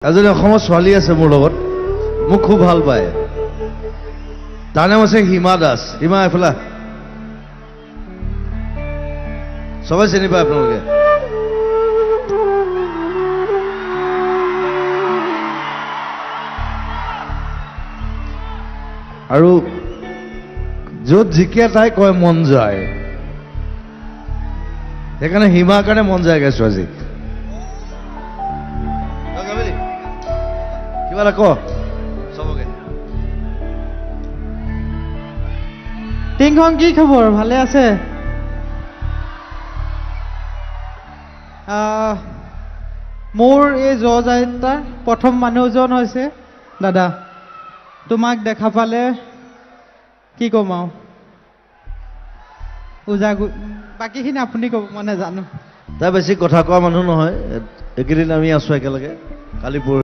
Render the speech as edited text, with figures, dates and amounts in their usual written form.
এজনী অসমৰ ছোৱালী আছে মোৰ লগত, মোক খুব ভাল পায়। তাৰ নাম আছে হিমা দাস। হিমা এফালে সবাই চিনি পায় আপোনালোকে। আৰু য'ত জিকে তাই কয় মন যায়, সেইকাৰণে হিমাৰ কাৰণে মন যায় গাইছো আজি। কিবা এটা ক চবকে। টিংখন কি খবৰ? ভালে আছে? মোৰ এই যাত্ৰাৰ প্ৰথম মানুহজন হৈছে দাদা। তোমাক দেখা পালে কি ক'ম আৰু বাকীখিনি আপুনি ক'ব, মই নাজানো। তাই বেছি কথা কোৱা মানুহ নহয়। এইকেইদিন আমি আছো একেলগে, কালি পৰহি